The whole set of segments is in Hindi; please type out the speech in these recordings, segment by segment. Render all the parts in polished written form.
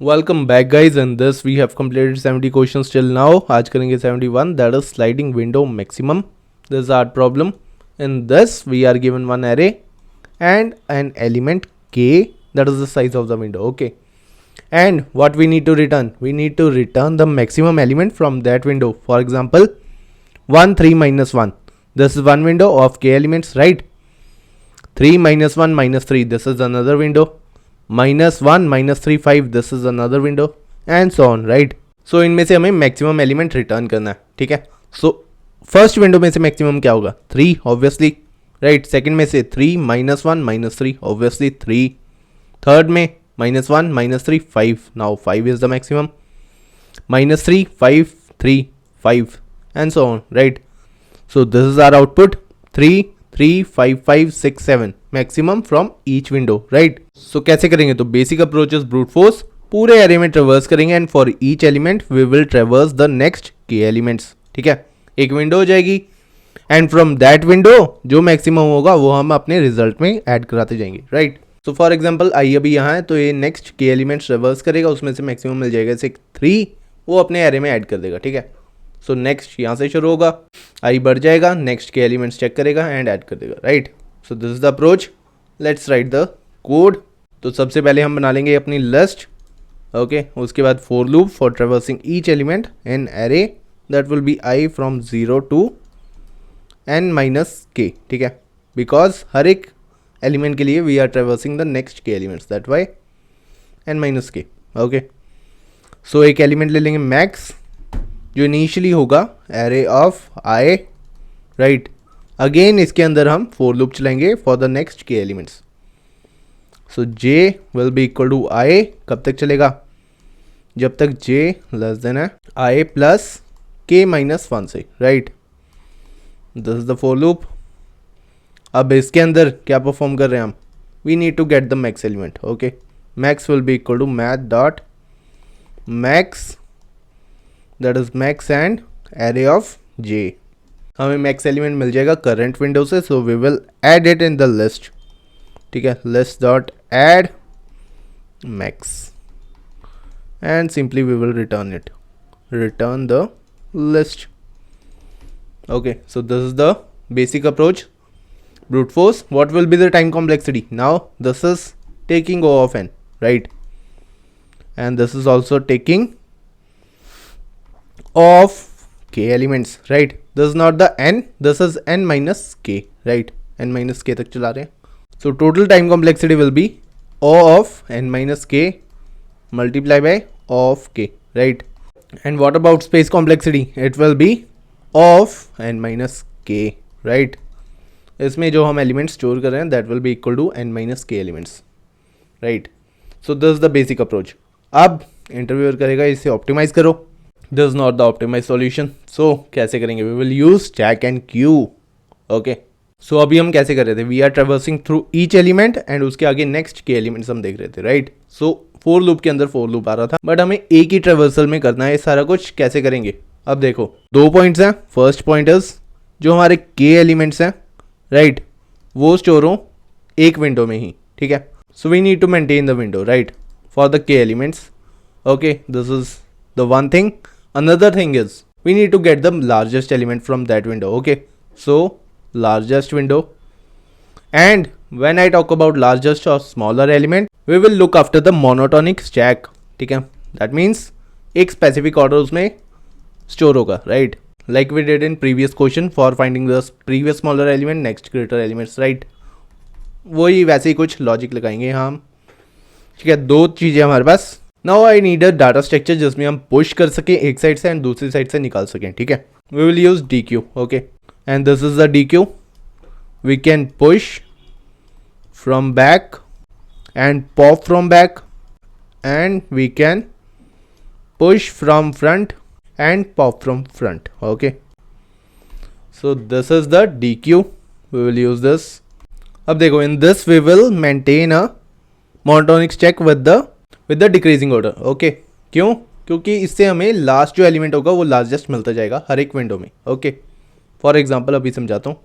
Welcome back guys, and this we have completed 70 questions till now. आज करेंगे 71, that is sliding window maximum. This is our problem. In this we are given one array and an element k, that is the size of the window. Okay, and what we need to return? We need to return the maximum element from that window. For example, 1 3 minus 1. This is one window of k elements, right? 3 minus 1 minus 3, this is another window. Minus 1 minus 3 5, this is another window and so on, right. So इनमें से हमें मैक्सिमम एलिमेंट रिटर्न करना है, ठीक है. सो फर्स्ट विंडो में से मैक्सिमम क्या होगा? 3 ऑब्वियसली, राइट. सेकंड में से 3 माइनस 1 माइनस 3 ऑब्वियसली 3. थर्ड में minus 1 minus 3 5, now 5 is the maximum. Minus 3 5 3 5 and so on, right. So this is our output 3 3 5 5 6 7 maximum from each window, right. So कैसे करेंगे? तो basic approach is brute force. पूरे एरे में ट्रेवर्स करेंगे and for each element we will traverse the next K elements, ठीक है. एक विंडो हो जाएगी एंड फ्रॉम दैट विंडो जो मैक्सिमम होगा वो हम अपने रिजल्ट में ऐड कराते जाएंगे, right. So for example I अभी यहाँ है तो ये नेक्स्ट के एलिमेंट्स ट्रेवर्स करेगा, उसमें से मैक्सिमम मिल जाएगा इसे 3, वो अपने एरे में ऐड कर देगा, ठीक है. सो नेक्स्ट यहाँ से शुरू होगा, आई बढ़ जाएगा, नेक्स्ट के एलिमेंट्स चेक करेगा एंड ऐड कर देगा, right. So this is the approach. Let's write the code. तो सबसे पहले हम बना लेंगे अपनी लिस्ट, ओके. उसके बाद for loop for traversing each element in array that will be I from 0 to n minus K, ठीक है. बिकॉज हर एक एलिमेंट के लिए we are traversing the next K elements, that why n minus K, okay. So एक एलिमेंट ले लेंगे मैक्स जो इनिशियली होगा array of I, right. Again इसके अंदर हम फॉर लूप चलाएंगे for the next K elements. So j will be equal to I. कब तक चलेगा? जब तक j लेस देन है i प्लस k माइनस 1 से, right. This is the for loop. अब इसके अंदर क्या परफॉर्म कर रहे हैं हम? We need to get the max element, okay. Max will be equal to math dot max, that is max and array of j. हमें मैक्स एलिमेंट मिल जाएगा करंट विंडो से, so we will add it in the list, ठीक है. List dot add max and simply we will return it, return the list, okay. So this is the basic approach, brute force. What will be the time complexity? Now this is taking O of n, right, and this is also taking O of k elements, right. This is not the n, this is n minus k, right. n minus k तक चला रहे हैं. So total time complexity will be O of n minus k multiplied by O of k, right. And what about space complexity? It will be O of n minus k, right. इसमें जो हम एलिमेंट्स स्टोर कर रहे हैं that will be equal to n minus K elements, right. So this is the basic approach. अब इंटरव्यूअर करेगा इसे ऑप्टिमाइज करो. This is not the optimise solution. So कैसे करेंगे? We will use stack and queue, okay. So अभी हम कैसे कर रहे थे? We are traversing through each element and उसके आगे नेक्स्ट के एलिमेंट्स हम देख रहे थे, राइट. सो फोर लूप के अंदर फोर लूप आ रहा था, बट हमें एक ही ट्रेवर्सल में करना है सारा कुछ. कैसे करेंगे? अब देखो, 2 पॉइंट्स हैं. फर्स्ट पॉइंट इज जो हमारे के एलिमेंट्स हैं, राइट, वो स्टोर हो एक विंडो में ही, ठीक है. So we need to maintain the window, right, for the K elements, okay. This is the one thing. Another thing is we need to get the largest element from that window, okay. So largest window, and when I talk about largest और smaller element we will look after the monotonic stack, ठीक है. दैट मीन्स एक स्पेसिफिक ऑर्डर उसमें स्टोर होगा, राइट. Like we did in previous question for finding the previous smaller element next greater elements, right. वही वैसे ही कुछ लॉजिक लगाएंगे हम, ठीक है. 2 चीज़ें हमारे पास. Now I need a data structure जिसमें हम पुश कर सकें एक साइड से एंड दूसरी साइड से निकाल सकें, ठीक है. We will use D Q, okay. And this is the D Q. We can push from back and pop from back and we can push from front and pop from front, okay. So this is the DQ. We will use this. अब देखो, in this we will maintain a monotonic stack with the decreasing order, okay. क्यों? क्योंकि इससे हमें लास्ट जो एलिमेंट होगा वो लार्जेस्ट मिलता जाएगा हर एक विंडो में, ओके. फॉर एग्जाम्पल अभी समझाता हूँ.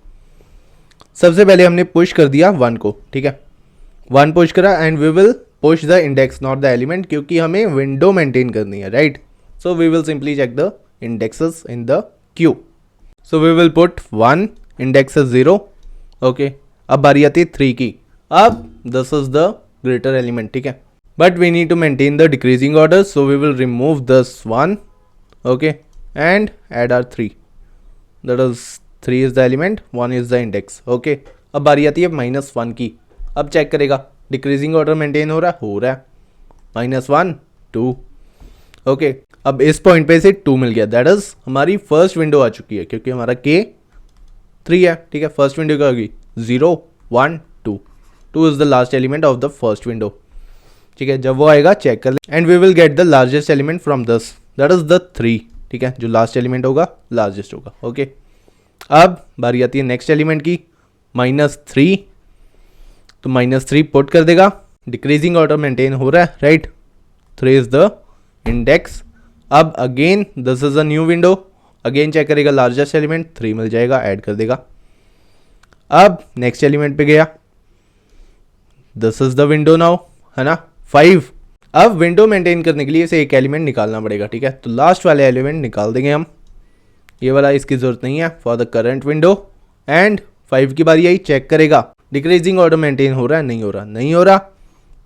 सबसे पहले हमने पुश कर दिया 1 को, ठीक है. 1 पुश करा and we will push the index not the element, क्योंकि हमें विंडो मेंटेन करनी है, right. So we will simply check the indexes in the queue. So we will put 1, index is 0. Okay, अब बारी आती है 3 की. अब this is the greater element, ठीक है, but we need to maintain the decreasing order. So we will remove this 1, okay, and add are 3. That is 3 is the element, 1 is the index. Okay, अब बारी आती है -1 की. अब चेक करेगा डिक्रीजिंग ऑर्डर मेंटेन हो रहा है. -1 2. ओके, अब इस पॉइंट पे से 2 मिल गया. दैट इज हमारी फर्स्ट विंडो आ चुकी है, क्योंकि हमारा K 3 है, ठीक है. फर्स्ट विंडो क्या होगी 0 1 2. 2 is the last element of the first window, ठीक है. जब वो आएगा चेक कर ले, and we will get the largest element from this. That is the 3, ठीक है. जो लास्ट एलिमेंट होगा लार्जेस्ट होगा. ओके, अब बारी आती है नेक्स्ट एलिमेंट की, -3. तो -3 पुट कर देगा. डिक्रीजिंग ऑर्डर मेंटेन हो रहा है, राइट. 3 is the index. अब again this is a new window. Again check करेगा लार्जेस्ट एलिमेंट, 3 मिल जाएगा, ऐड कर देगा. अब नेक्स्ट एलिमेंट पे गया. This is the window now, है ना, 5. अब विंडो मेंटेन करने के लिए इसे एक एलिमेंट निकालना पड़ेगा, ठीक है. तो लास्ट वाले एलिमेंट निकाल देंगे हम. ये वाला इसकी जरूरत नहीं है for the current window. And 5 की बारी आई, चेक करेगा डिक्रीजिंग ऑर्डर मेंटेन हो रहा है, नहीं हो रहा.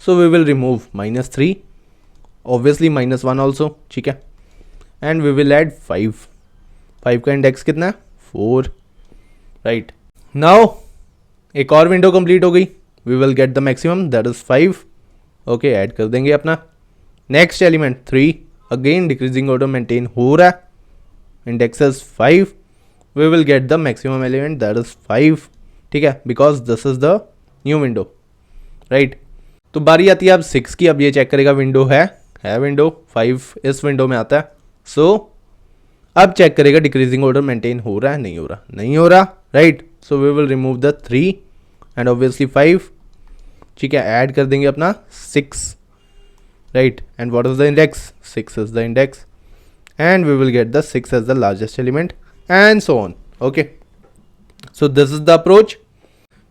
So we will remove -3, obviously -1 also, ठीक है. And we will add 5. 5 का इंडेक्स कितना है 4, राइट. नाउ एक और विंडो कंप्लीट हो गई. We will get the maximum, that is 5. Okay, add कर देंगे अपना next element 3. Again decreasing order maintain हो रहा है, index is 5. We will get the maximum element, that is 5, ठीक है, because this is the new window, right. तो बारी आती है अब 6 की. अब ये चेक करेगा विंडो है विंडो, 5 इस विंडो में आता है. सो अब चेक करेगा डिक्रीजिंग ऑर्डर मेंटेन हो रहा है, नहीं हो रहा, right. So we will remove the 3 and obviously 5, ठीक है. ऐड कर देंगे अपना 6, right. And what is the index, 6 is the index. And we will get the 6 as the largest element and so on. Okay, so this is the approach.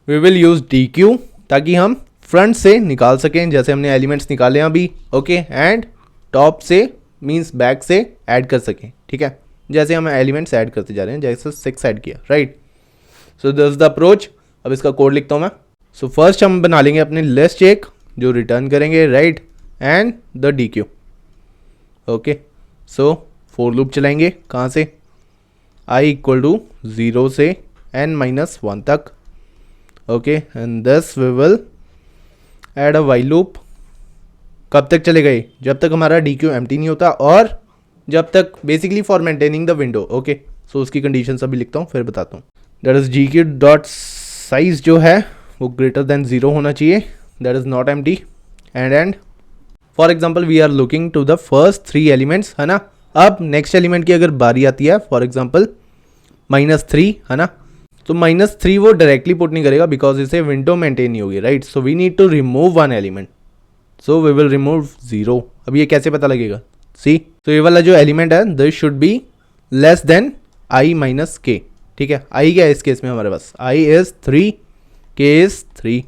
We will use DQ ताकि हम फ्रंट से निकाल सकें, जैसे हमने एलिमेंट्स निकाले हैं अभी. ओके, एंड टॉप से मींस बैक से ऐड कर सकें, ठीक है. जैसे हम एलिमेंट्स ऐड करते जा रहे हैं, जैसे 6 ऐड किया, right. So this is the approach. अब इसका कोड लिखता हूँ मैं. सो फर्स्ट हम बना लेंगे अपनी लिस्ट एक जो रिटर्न करेंगे, right, and the DQ. Okay, so for loop चलाएंगे कहाँ से, I इक्वल टू 0 से n-1 तक. Okay, and this we will add a while loop. कब तक चलेगा ये, जब तक हमारा DQ एम्प्टी नहीं होता और जब तक basically for maintaining the window. Okay, so उसकी कंडीशन अभी लिखता हूँ फिर बताता हूँ. That is DQ dot size जो है वो ग्रेटर देन 0 होना चाहिए, that is not empty. And for example we are looking to the first 3 elements, है ना. अब नेक्स्ट एलिमेंट की अगर बारी आती है, फॉर एग्जाम्पल -3, है ना, तो -3 वो डायरेक्टली पुट नहीं करेगा बिकॉज इसे विंडो मेंटेन नहीं होगी, right. So we need to remove 1 element. So we will remove 0. अब ये कैसे पता लगेगा, सी. तो ये वाला जो एलिमेंट है this should be less than I - K, ठीक है. I क्या है इस केस में हमारे पास, I is 3, K is 3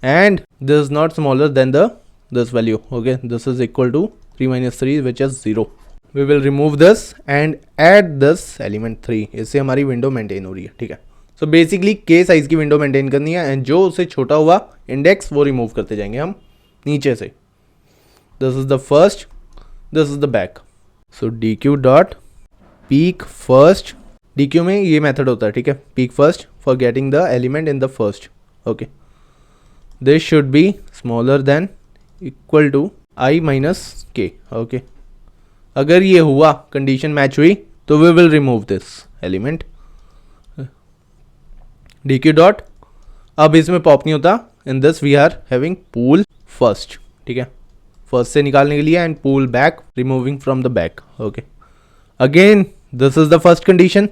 and this is not smaller than the this value. Okay, this is equal to 3 - 3 which is 0. We will remove this and add this element 3. इससे हमारी विंडो मेंटेन हो रही है, ठीक है. सो बेसिकली K साइज की विंडो मेंटेन करनी है एंड जो उससे छोटा हुआ इंडेक्स वो रिमूव करते जाएंगे हम नीचे से. This is the first, this is the back. So DQ dot peek first. DQ में ये मेथड होता है, ठीक है, peek first for getting the element in the first. Okay, this should be smaller than equal to I - K. ओके, अगर ये हुआ, कंडीशन मैच हुई, तो we will remove this element DQ dot. अब इसमें पॉप नहीं होता, in this we are having pool first, ठीक है, फर्स्ट से निकालने के लिए, and poll back removing from the back. Okay, again this is the first condition,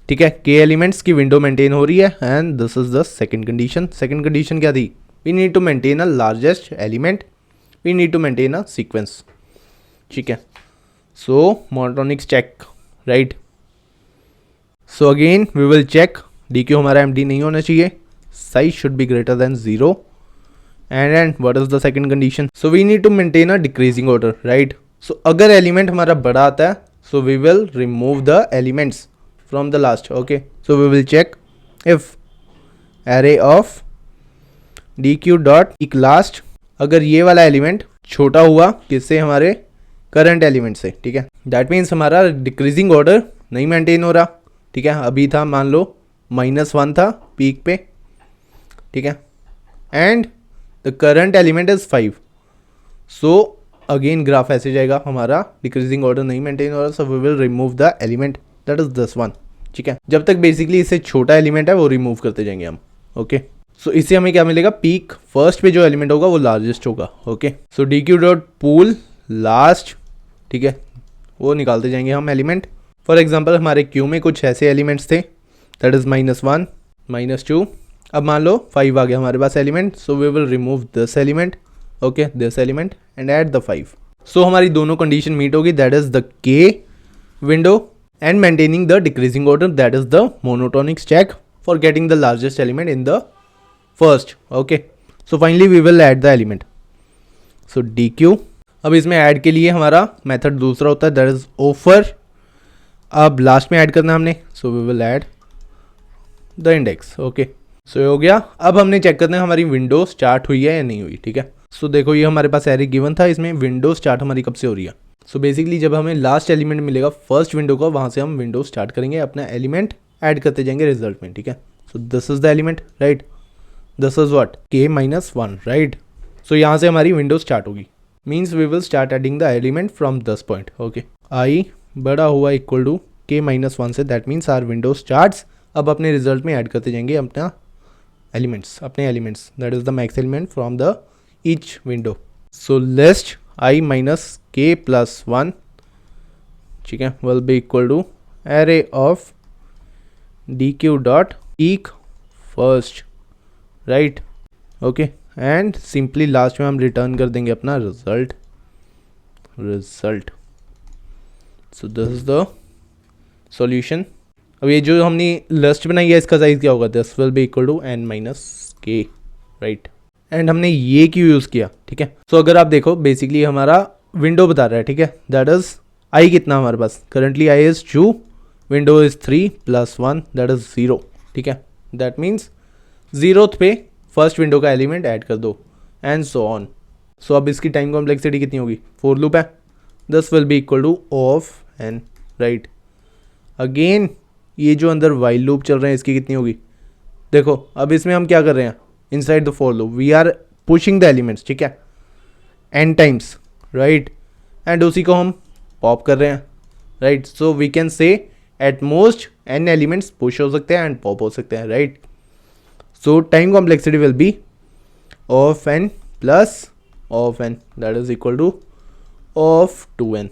ठीक है. K एलिमेंट्स की विंडो मेंटेन हो रही है and this is the second condition. Second condition क्या थी, we need to maintain a largest element, we need to maintain a sequence, ठीक है. So monotonics check, right. So again we will check DQ हमारा empty नहीं होना चाहिए, size should be greater than 0 and what is the second condition? So we need to maintain a decreasing order, right? So अगर एलिमेंट हमारा बड़ा आता है, so we will remove the elements from the last. Okay, so we will check if array of dq dot eq last, अगर ये वाला एलिमेंट छोटा हुआ किससे, हमारे करंट एलिमेंट से, ठीक है, दैट मीन्स हमारा डिक्रीजिंग ऑर्डर नहीं मेंटेन हो रहा, ठीक है, अभी था मान लो -1 था पीक पे, ठीक है, and the current element is 5, so again graph ऐसे जाएगा, हमारा डिक्रीजिंग ऑर्डर नहीं मेंटेन हो रहा, so we will remove the element that is this one, ठीक है, जब तक बेसिकली इससे छोटा एलिमेंट है वो रिमूव करते जाएंगे हम. ओके, सो इससे हमें क्या मिलेगा, पीक फर्स्ट पे जो एलिमेंट होगा वो लार्जेस्ट होगा. Okay, so D Q dot poll last, ठीक है, वो निकालते जाएंगे हम एलिमेंट. फॉर एग्जाम्पल हमारे क्यू में कुछ ऐसे एलिमेंट्स थे, दैट इज -1 -2, अब मान लो 5 आ गया हमारे पास element, so we will remove this element, okay, this element and add the 5. So हमारी दोनों कंडीशन मीट होगी, that is the K window and maintaining the decreasing order, that is the monotonic stack for getting the largest element in the first. Okay, so finally we will add the element. So D Q, अब इसमें ऐड के लिए हमारा मेथड दूसरा होता है, दैट इज ऑफर, अब लास्ट में ऐड करना है हमने, so we will add the index. Okay, so ये हो गया. अब हमने चेक करना है हमारी विंडो स्टार्ट हुई है या नहीं हुई, ठीक है. सो देखो ये हमारे पास एरे गिवन था, इसमें विंडो स्टार्ट हमारी कब से हो रही है. सो बेसिकली जब हमें लास्ट एलिमेंट मिलेगा फर्स्ट विंडो का, वहाँ से हम विंडो स्टार्ट करेंगे, अपना एलिमेंट ऐड करते जाएंगे रिजल्ट में, ठीक है. So this is the element, right, this is what, k-1, right. So यहाँ से हमारी विंडो स्टार्ट होगी, means we will start adding the element from this point. Okay, I बड़ा हुआ इक्वल टू k-1 से, that means our window starts. अब अपने रिजल्ट में ऐड करते जाएंगे अपना एलिमेंट्स, अपने elements, that is the max element from the each window. So list i minus k plus 1, ठीक है, will be equal to array of D Q dot peek first, right. Okay, and simply last में हम रिटर्न कर देंगे अपना result. So this is the solution. अब ये जो हमने लिस्ट बनाई है इसका साइज क्या होगा, this will be equal to n-k, right. And हमने ये क्यों यूज़ किया, ठीक है. सो अगर आप देखो बेसिकली हमारा विंडो बता रहा है, ठीक है, दैट इज आई कितना हमारे पास currently, I is 2, window is 3 plus 1 that is 0, ठीक है. दैट मीन्स 0th पे फर्स्ट विंडो का एलिमेंट ऐड कर दो एंड सो ऑन. सो अब इसकी टाइम कॉम्प्लेक्सिटी कितनी होगी, 4 लूप है, this will be equal to of n, right. Again ये जो अंदर वाइल लूप चल रहे हैं इसकी कितनी होगी, देखो अब इसमें हम क्या कर रहे हैं, inside the for loop we are pushing the elements, ठीक है, एन टाइम्स, राइट, एंड उसी को हम पॉप कर रहे हैं, right. So we can say at most n elements push हो सकते हैं एंड पॉप हो सकते हैं, right. So time complexity will be of n plus of n, that is equal to of 2n,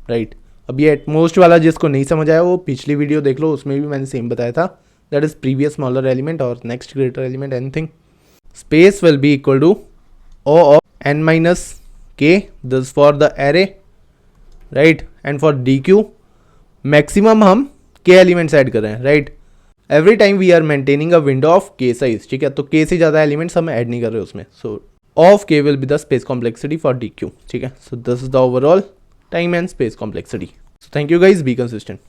right. अब ये एटमोस्ट वाला जिसको नहीं समझ आया वो पिछली वीडियो देख लो, उसमें भी मैंने सेम बताया था, that is previous smaller element और next greater element anything. Space will be equal to O of n minus k, this for the array, right. And for D Q maximum हम k एलिमेंट्स ऐड कर रहे हैं, right. Every time we are maintaining a window of k size, ठीक है, तो k से ज़्यादा एलिमेंट्स हम ऐड नहीं कर रहे उसमें. सो of k will be the space complexity for D Q, ठीक है. So this is the overall time and space complexity. So thank you guys, be consistent.